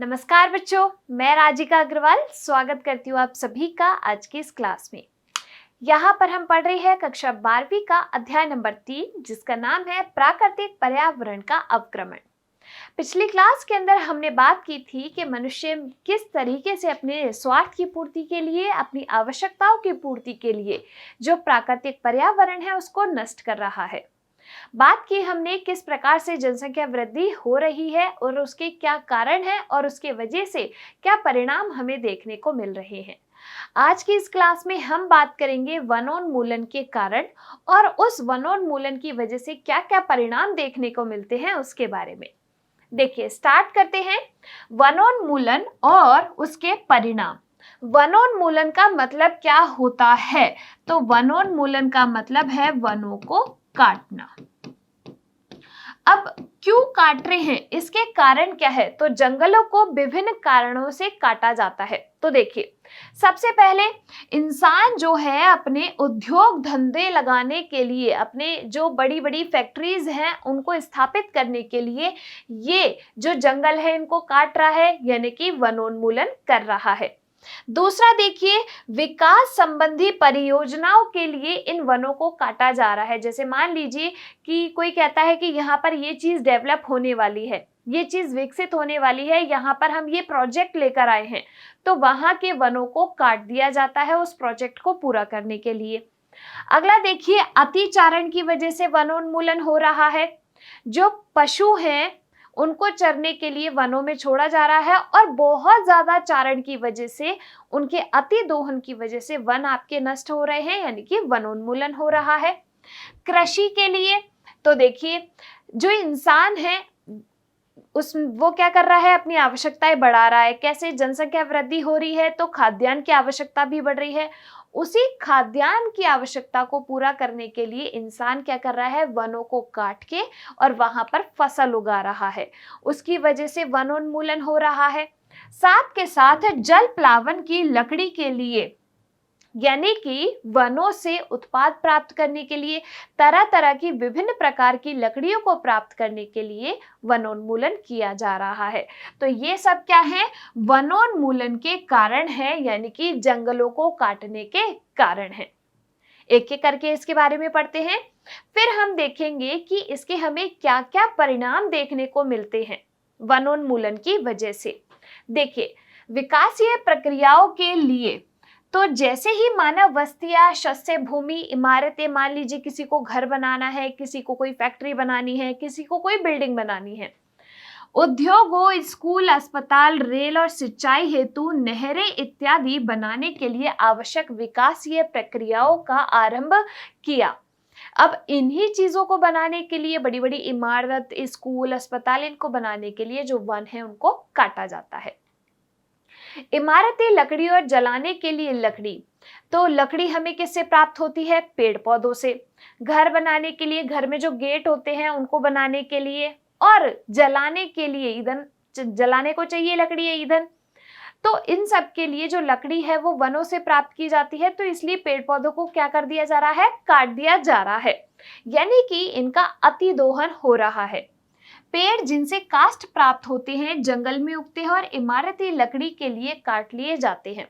नमस्कार बच्चों, मैं राजिका अग्रवाल स्वागत करती हूँ आप सभी का आज की इस क्लास में। यहाँ पर हम पढ़ रहे हैं कक्षा 12वीं का अध्याय नंबर 3 जिसका नाम है प्राकृतिक पर्यावरण का अवक्रमण। पिछली क्लास के अंदर हमने बात की थी कि मनुष्य किस तरीके से अपने स्वार्थ की पूर्ति के लिए, अपनी आवश्यकताओं की पूर्ति के लिए जो प्राकृतिक पर्यावरण है उसको नष्ट कर रहा है। बात की हमने किस प्रकार से जनसंख्या वृद्धि हो रही है और उसके क्या कारण है और उसके वजह से क्या परिणाम हमें देखने को मिल रहे हैं। आज की इस क्लास में हम बात करेंगे वनोन्मूलन के कारण और उस वनोन्मूलन की वजह से क्या क्या परिणाम देखने को मिलते हैं उसके बारे में। देखिए, स्टार्ट करते हैं। वनोन्मूलन और उसके परिणाम। वनोन्मूलन का मतलब क्या होता है? तो वनोन्मूलन का मतलब है वनों को काटना। अब क्यों काट रहे हैं, इसके कारण क्या है? तो जंगलों को विभिन्न कारणों से काटा जाता है। तो देखिए, सबसे पहले इंसान जो है अपने उद्योग धंधे लगाने के लिए, अपने जो बड़ी बड़ी फैक्ट्रीज हैं उनको स्थापित करने के लिए ये जो जंगल है इनको काट रहा है, यानी कि वनोन्मूलन कर रहा है। दूसरा देखिए, विकास संबंधी परियोजनाओं के लिए इन वनों को काटा जा रहा है। जैसे मान लीजिए कि कोई कहता है कि यहाँ पर ये चीज डेवलप होने वाली है, ये चीज विकसित होने वाली है, यहाँ पर हम ये प्रोजेक्ट लेकर आए हैं, तो वहां के वनों को काट दिया जाता है उस प्रोजेक्ट को पूरा करने के लिए। अगला देखिए, अतिचारण की वजह से वनोन्मूलन हो रहा है। जो पशु हैं उनको चरने के लिए वनों में छोड़ा जा रहा है और बहुत ज्यादा चारण की वजह से, उनके अति दोहन की वजह से वन आपके नष्ट हो रहे हैं, यानी कि वनोन्मूलन हो रहा है। कृषि के लिए तो देखिए, जो इंसान है वो क्या कर रहा है, अपनी आवश्यकताएं बढ़ा रहा है। कैसे? जनसंख्या वृद्धि हो रही है तो खाद्यान्न की आवश्यकता भी बढ़ रही है। उसी खाद्यान्न की आवश्यकता को पूरा करने के लिए इंसान क्या कर रहा है, वनों को काट के और वहां पर फसल उगा रहा है। उसकी वजह से वनोन्मूलन हो रहा है। साथ के साथ जल प्लावन की लकड़ी के लिए, यानी कि वनों से उत्पाद प्राप्त करने के लिए, तरह तरह की विभिन्न प्रकार की लकड़ियों को प्राप्त करने के लिए वनोन्मूलन किया जा रहा है। तो ये सब क्या है? वनोन्मूलन के कारण है, यानी कि जंगलों को काटने के कारण है। एक एक करके इसके बारे में पढ़ते हैं, फिर हम देखेंगे कि इसके हमें क्या क्या परिणाम देखने को मिलते हैं वनोन्मूलन की वजह से। देखिए, विकासीय प्रक्रियाओं के लिए तो जैसे ही मानव बस्तियां, शस्य भूमि, इमारतें, मान लीजिए किसी को घर बनाना है, किसी को कोई फैक्ट्री बनानी है, किसी को कोई बिल्डिंग बनानी है, उद्योगों, स्कूल, अस्पताल, रेल और सिंचाई हेतु नहरें इत्यादि बनाने के लिए आवश्यक विकासीय प्रक्रियाओं का आरंभ किया। अब इन्हीं चीजों को बनाने के लिए, बड़ी बड़ी इमारत, स्कूल, अस्पताल, इनको बनाने के लिए जो वन है उनको काटा जाता है। इमारतें, लकड़ी और जलाने के लिए लकड़ी, तो लकड़ी हमें किससे प्राप्त होती है? पेड़ पौधों से। घर बनाने के लिए, घर में जो गेट होते हैं उनको बनाने के लिए, और जलाने के लिए ईंधन, जलाने को चाहिए लकड़ी या ईंधन, तो इन सब के लिए जो लकड़ी है वो वनों से प्राप्त की जाती है। तो इसलिए पेड़ पौधों को क्या कर दिया जा रहा है? काट दिया जा रहा है, यानी कि इनका अति दोहन हो रहा है। पेड़ जिनसे काष्ठ प्राप्त होते हैं जंगल में उगते हैं और इमारती लकड़ी के लिए काट लिए जाते हैं।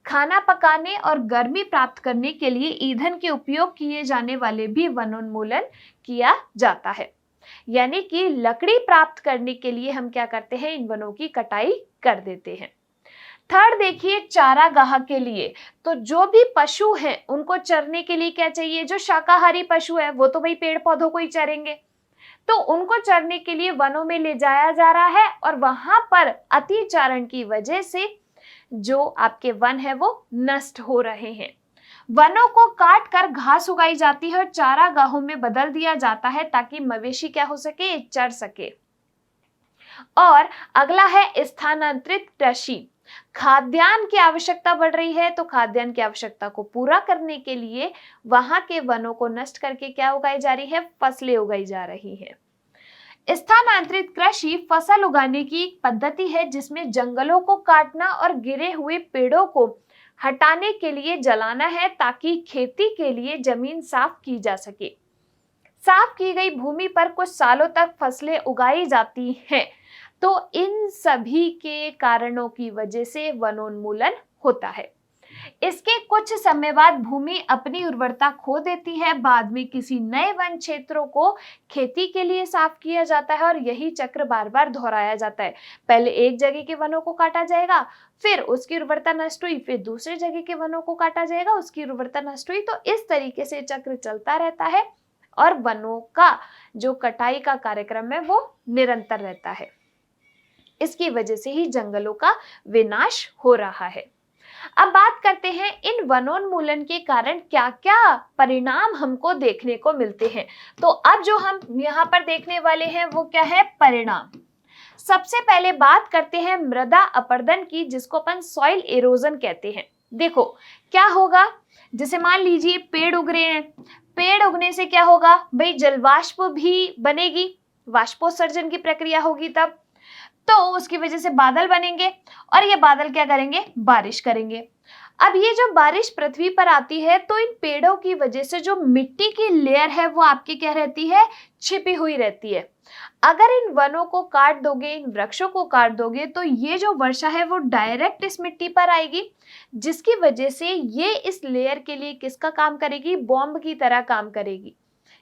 खाना पकाने और गर्मी प्राप्त करने के लिए ईंधन के उपयोग किए जाने वाले भी वनोन्मूलन किया जाता है, यानी कि लकड़ी प्राप्त करने के लिए हम क्या करते हैं? इन वनों की कटाई कर देते हैं। थर्ड देखिए, चारागाह के लिए, तो जो भी पशु हैं उनको चरने के लिए क्या चाहिए? जो शाकाहारी पशु है वो तो भाई पेड़ पौधों को ही चरेंगे, तो उनको चरने के लिए वनों में ले जाया जा रहा है और वहां पर अतिचारण की वजह से जो आपके वन है वो नष्ट हो रहे हैं। वनों को काट कर घास उगाई जाती है और चारागाहों में बदल दिया जाता है ताकि मवेशी क्या हो सके? चर सके। और अगला है स्थानांतरित कृषि। खाद्यान्न की आवश्यकता बढ़ रही है, तो खाद्यान्न की आवश्यकता को पूरा करने के लिए वहां के वनों को नष्ट करके क्या उगाई जा रही है? फसलें उगाई जा रही है। स्थानांतरित कृषि फसल उगाने की एक पद्धति है जिसमें जंगलों को काटना और गिरे हुए पेड़ों को हटाने के लिए जलाना है ताकि खेती के लिए जमीन साफ की जा सके। साफ की गई भूमि पर कुछ सालों तक फसलें उगाई जाती हैं तो इन सभी के कारणों की वजह से वनोन्मूलन होता है। इसके कुछ समय बाद भूमि अपनी उर्वरता खो देती है, बाद में किसी नए वन क्षेत्रों को खेती के लिए साफ किया जाता है और यही चक्र बार बार दोहराया जाता है। पहले एक जगह के वनों को काटा जाएगा, फिर उसकी उर्वरता नष्ट हुई, फिर दूसरे जगह के वनों को काटा जाएगा, उसकी उर्वरता नष्ट हुई। तो इस तरीके से चक्र चलता रहता है और वनों का जो कटाई का कार्यक्रम है वो निरंतर रहता है। इसकी वजह से ही जंगलों का विनाश हो रहा है। अब बात करते हैं इन वनोन्मूलन के कारण क्या क्या परिणाम हमको देखने को मिलते हैं। तो अब जो हम यहाँ पर देखने वाले हैं वो क्या है, परिणाम। सबसे पहले बात करते हैं मृदा अपरदन की, जिसको अपन सॉइल एरोजन कहते हैं। देखो क्या होगा, जैसे मान लीजिए पेड़ उग रहे हैं, पेड़ उगने से क्या होगा भाई, जलवाष्प भी बनेगी, वाष्पोत्सर्जन की प्रक्रिया होगी तब, तो उसकी वजह से बादल बनेंगे और ये बादल क्या करेंगे, बारिश करेंगे। अब ये जो बारिश पृथ्वी पर आती है तो इन पेड़ों की वजह से जो मिट्टी की लेयर है वो आपकी क्या रहती है, छिपी हुई रहती है। अगर इन वनों को काट दोगे, इन वृक्षों को काट दोगे, तो ये जो वर्षा है वो डायरेक्ट इस मिट्टी पर आएगी, जिसकी वजह से ये इस लेयर के लिए किसका काम करेगी, बॉम्ब की तरह काम करेगी।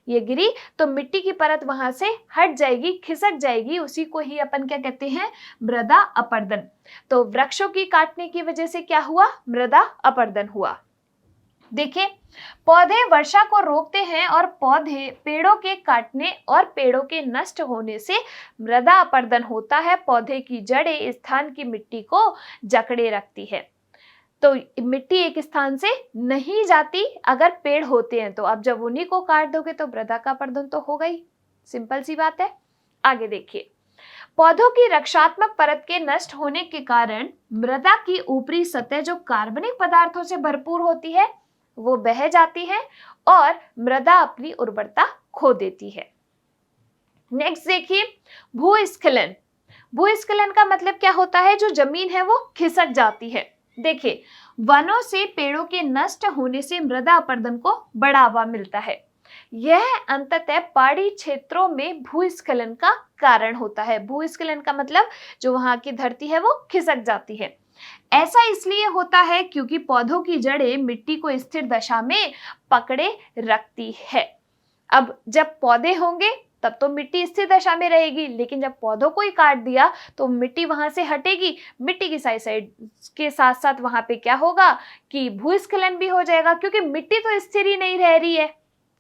ये गिरी तो मिट्टी की परत वहां से हट जाएगी, खिसक जाएगी, उसी को ही अपन क्या कहते हैं, मृदा अपरदन। तो वृक्षों की काटने की वजह से क्या हुआ, मृदा अपरदन हुआ। देखिए पौधे वर्षा को रोकते हैं और पौधे पेड़ों के काटने और पेड़ों के नष्ट होने से मृदा अपरदन होता है। पौधे की जड़ें स्थान की मिट्टी को जकड़े रखती है, तो मिट्टी एक स्थान से नहीं जाती अगर पेड़ होते हैं तो। अब जब उन्हीं को काट दोगे तो मृदा का अपरदन तो होगा ही, सिंपल सी बात है। आगे देखिए, पौधों की रक्षात्मक परत के नष्ट होने के कारण मृदा की ऊपरी सतह जो कार्बनिक पदार्थों से भरपूर होती है वो बह जाती है और मृदा अपनी उर्वरता खो देती है। नेक्स्ट देखिए, भूस्खलन। भूस्खलन का मतलब क्या होता है, जो जमीन है वो खिसक जाती है। देखिए वनों से पेड़ों के नष्ट होने से मृदा अपरदन को बढ़ावा मिलता है। यह अंततः पहाड़ी क्षेत्रों में भूस्खलन का कारण होता है। भूस्खलन का मतलब जो वहां की धरती है वो खिसक जाती है। ऐसा इसलिए होता है क्योंकि पौधों की जड़ें मिट्टी को स्थिर दशा में पकड़े रखती है। अब जब पौधे होंगे तब तो मिट्टी स्थिर दशा में रहेगी, लेकिन जब पौधों को ही काट दिया तो मिट्टी वहां से हटेगी, मिट्टी की साइड के साथ साथ वहां पे क्या होगा कि भूस्खलन भी हो जाएगा, क्योंकि मिट्टी तो स्थिर ही नहीं रह रही है।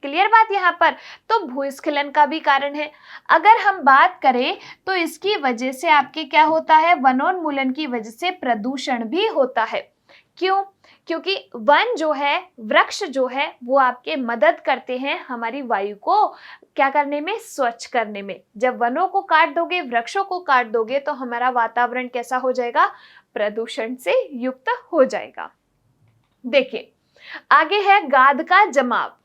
क्लियर बात यहाँ पर, तो भूस्खलन का भी कारण है। अगर हम बात करें तो इसकी वजह से आपके क्या होता है, वनोन्मूलन की वजह से प्रदूषण भी होता है। क्यों? क्योंकि वन जो है, वृक्ष जो है वो आपके मदद करते हैं हमारी वायु को क्या करने में, स्वच्छ करने में। जब वनों को काट दोगे, वृक्षों को काट दोगे तो हमारा वातावरण कैसा हो जाएगा, प्रदूषण से युक्त हो जाएगा। देखिए आगे है गाद का जमाव।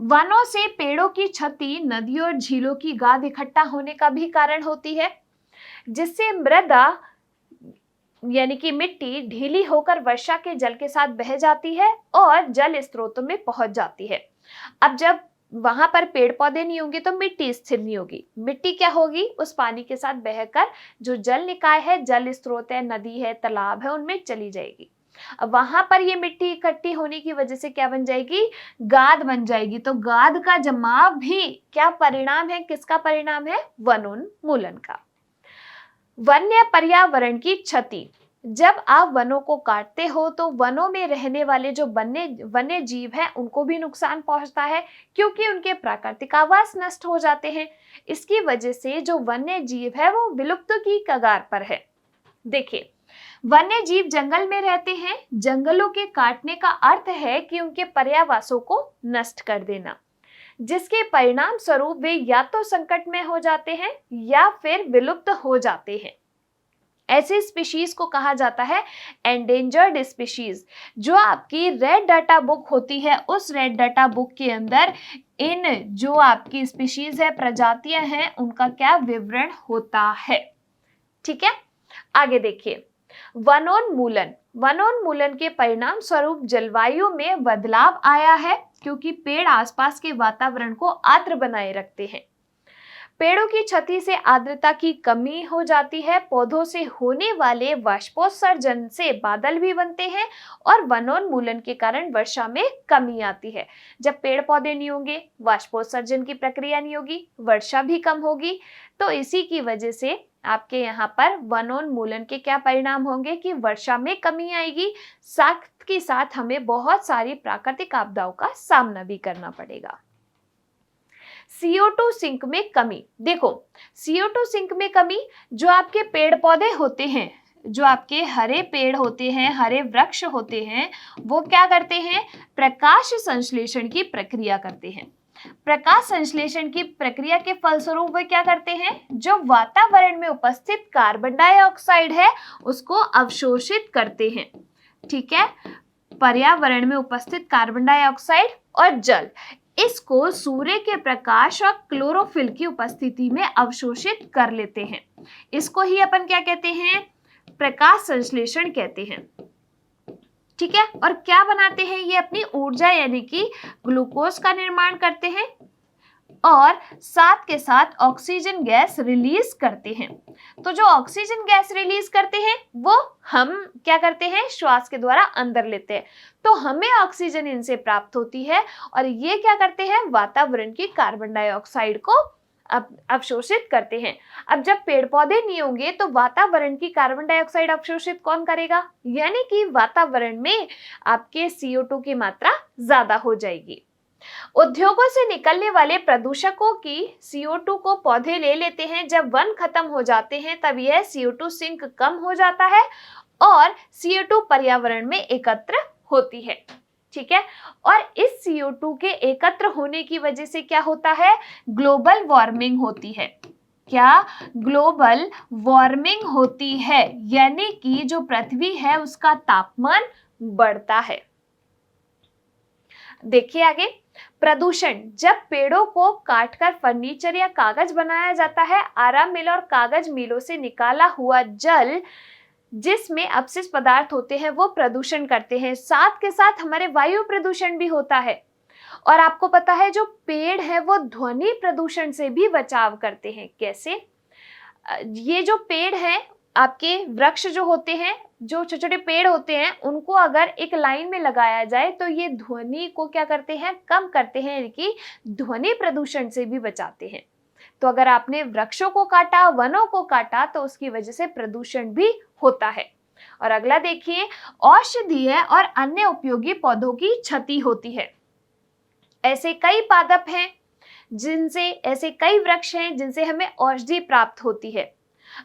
वनों से पेड़ों की क्षति नदियों और झीलों की गाद इकट्ठा होने का भी कारण होती है, जिससे मृदा यानी कि मिट्टी ढीली होकर वर्षा के जल के साथ बह जाती है और जल स्रोतों में पहुंच जाती है। अब जब वहां पर पेड़ पौधे नहीं होंगे तो मिट्टी स्थिर नहीं होगी। मिट्टी क्या होगी, उस पानी के साथ बहकर जो जल निकाय है, जल स्रोत है, नदी है, तालाब है, उनमें चली जाएगी। अब वहां पर ये मिट्टी इकट्ठी होने की वजह से क्या बन जाएगी, गाद बन जाएगी। तो गाद का जमाव भी क्या परिणाम है, किसका परिणाम है, वनोन्मूलन का। वन्य पर्यावरण की क्षति। जब आप वनों को काटते हो तो वनों में रहने वाले जो वन्य जीव हैं उनको भी नुकसान पहुंचता है, क्योंकि उनके प्राकृतिक आवास नष्ट हो जाते हैं। इसकी वजह से जो वन्य जीव है वो विलुप्त की कगार पर है। देखिए वन्य जीव जंगल में रहते हैं। जंगलों के काटने का अर्थ है कि उनके पर्यावासों को नष्ट कर देना, जिसके परिणाम स्वरूप वे या तो संकट में हो जाते हैं या फिर विलुप्त हो जाते हैं। ऐसे स्पीशीज को कहा जाता है एंडेंजर्ड स्पीशीज। जो आपकी रेड डाटा बुक होती है, उस रेड डाटा बुक के अंदर इन जो आपकी स्पीशीज है, प्रजातियां हैं, उनका क्या विवरण होता है। ठीक है, आगे देखिए वनोन्मूलन। वनोन्मूलन के परिणाम स्वरूप जलवायु में बदलाव आया है, क्योंकि पेड़ आसपास के वातावरण को आर्द्र बनाए रखते हैं। पेड़ों की क्षति से आर्द्रता की कमी हो जाती है, पौधों से होने वाले वाष्पोत्सर्जन से बादल भी बनते हैं और वनोन्मूलन के कारण वर्षा में कमी आती है। जब पेड़ पौधे नहीं होंगे, वाष्पोत्सर्जन की प्रक्रिया नहीं होगी, वर्षा भी कम होगी। तो इसी की वजह से आपके यहाँ पर वनोन्मूलन के क्या परिणाम होंगे कि वर्षा में कमी आएगी, साथ के साथ हमें बहुत सारी प्राकृतिक आपदाओं का सामना भी करना पड़ेगा। CO2 सिंक में कमी। देखो, CO2 सिंक में कमी, जो आपके पेड़ पौधे होते हैं, जो आपके हरे पेड़ होते हैं, हरे वृक्ष होते हैं, वो क्या करते हैं? प्रकाश संश्लेषण की प्रक्रिया करते हैं। प्रकाश संश्लेषण की प्रक्रिया के फलस्वरूप वे क्या करते हैं? जो वातावरण में उपस्थित कार्बन डाइऑक्साइड है उसको अवशोषित करते हैं। ठीक है, पर्यावरण में उपस्थित कार्बन डाइऑक्साइड और जल, इसको सूर्य के प्रकाश और क्लोरोफिल की उपस्थिति में अवशोषित कर लेते हैं। इसको ही अपन क्या कहते हैं? प्रकाश संश्लेषण कहते हैं। ठीक है, और क्या बनाते हैं? ये अपनी ऊर्जा यानी कि ग्लूकोज का निर्माण करते हैं और साथ के साथ ऑक्सीजन गैस रिलीज करते हैं। तो जो ऑक्सीजन गैस रिलीज करते हैं वो हम क्या करते हैं? श्वास के द्वारा अंदर लेते हैं, तो हमें ऑक्सीजन इनसे प्राप्त होती है और ये क्या करते हैं? वातावरण की कार्बन डाइऑक्साइड को अवशोषित करते हैं। अब जब पेड़ पौधे नहीं होंगे तो वातावरण की कार्बन डाइऑक्साइड अवशोषित कौन करेगा? यानी कि वातावरण में आपके CO2 की मात्रा ज्यादा हो जाएगी। उद्योगों से निकलने वाले प्रदूषकों की CO2 को पौधे ले लेते हैं। जब वन खत्म हो जाते हैं तब यह CO2 सिंक कम हो जाता है और CO2 पर्यावरण में एकत्र होती है। ठीक है, और इस CO2 के एकत्र होने की वजह से क्या होता है? ग्लोबल वार्मिंग होती है। क्या? ग्लोबल वार्मिंग होती है, यानी कि जो पृथ्वी है उसका तापमान बढ़ता है। देखिए आगे, प्रदूषण। जब पेड़ों को काटकर फर्नीचर या कागज बनाया जाता है, आरा मिल और कागज मिलों से निकाला हुआ जल जिसमें अपशिष्ट पदार्थ होते हैं वो प्रदूषण करते हैं। साथ के साथ हमारे वायु प्रदूषण भी होता है। और आपको पता है जो पेड़ है वो ध्वनि प्रदूषण से भी बचाव करते हैं। कैसे? ये जो पेड़ है, आपके वृक्ष जो होते हैं, जो छोटे छोटे पेड़ होते हैं, उनको अगर एक लाइन में लगाया जाए तो ये ध्वनि को क्या करते हैं? कम करते हैं, यानी कि ध्वनि प्रदूषण से भी बचाते हैं। तो अगर आपने वृक्षों को काटा, वनों को काटा, तो उसकी वजह से प्रदूषण भी होता है। और अगला देखिए, औषधीय और अन्य उपयोगी पौधों की क्षति होती है। ऐसे कई पादप हैं जिनसे, ऐसे कई वृक्ष हैं जिनसे हमें औषधि प्राप्त होती है।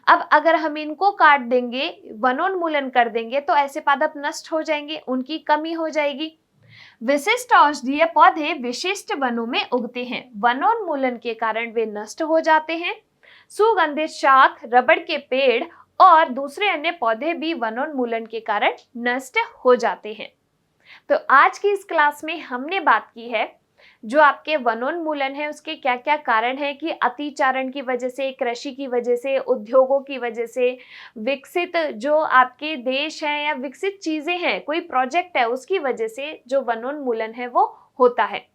अब अगर हम इनको काट देंगे, वनोन्मूलन कर देंगे, तो ऐसे पादप नष्ट हो जाएंगे, उनकी कमी हो जाएगी। विशिष्ट औषधीय पौधे विशिष्ट वनों में उगते हैं, वनोन्मूलन के कारण वे नष्ट हो जाते हैं। सुगंधित शाख, रबड़ के पेड़ और दूसरे अन्य पौधे भी वनोन्मूलन के कारण नष्ट हो जाते हैं। तो आज की इस क्लास में हमने बात की है जो आपके वनोन्मूलन है उसके क्या क्या कारण है कि अतिचारण की वजह से, कृषि की वजह से, उद्योगों की वजह से, विकसित जो आपके देश हैं या विकसित चीजें हैं, कोई प्रोजेक्ट है, उसकी वजह से जो वनोन्मूलन है वो होता है।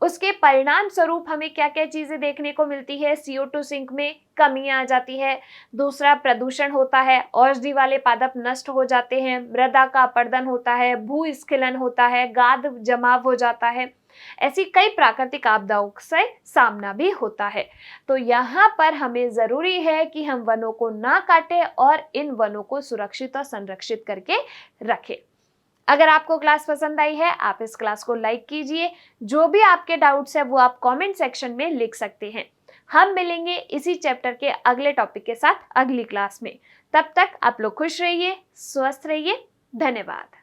उसके परिणाम स्वरूप हमें क्या क्या चीजें देखने को मिलती है? CO2 सिंक में कमी आ जाती है। दूसरा, प्रदूषण होता है, औषधि वाले पादप नष्ट हो जाते हैं, मृदा का अपरदन होता है, भूस्खलन होता है, गाद जमाव हो जाता है। ऐसी कई प्राकृतिक आपदाओं से सामना भी होता है। तो यहाँ पर हमें जरूरी है कि हम वनों को ना काटें और इन वनों को सुरक्षित और संरक्षित करके रखें। अगर आपको क्लास पसंद आई है, आप इस क्लास को लाइक कीजिए। जो भी आपके डाउट्स है वो आप कमेंट सेक्शन में लिख सकते हैं। हम मिलेंगे इसी चैप्टर के अगले टॉपिक के साथ अगली क्लास में। तब तक आप लोग खुश रहिए, स्वस्थ रहिए। धन्यवाद।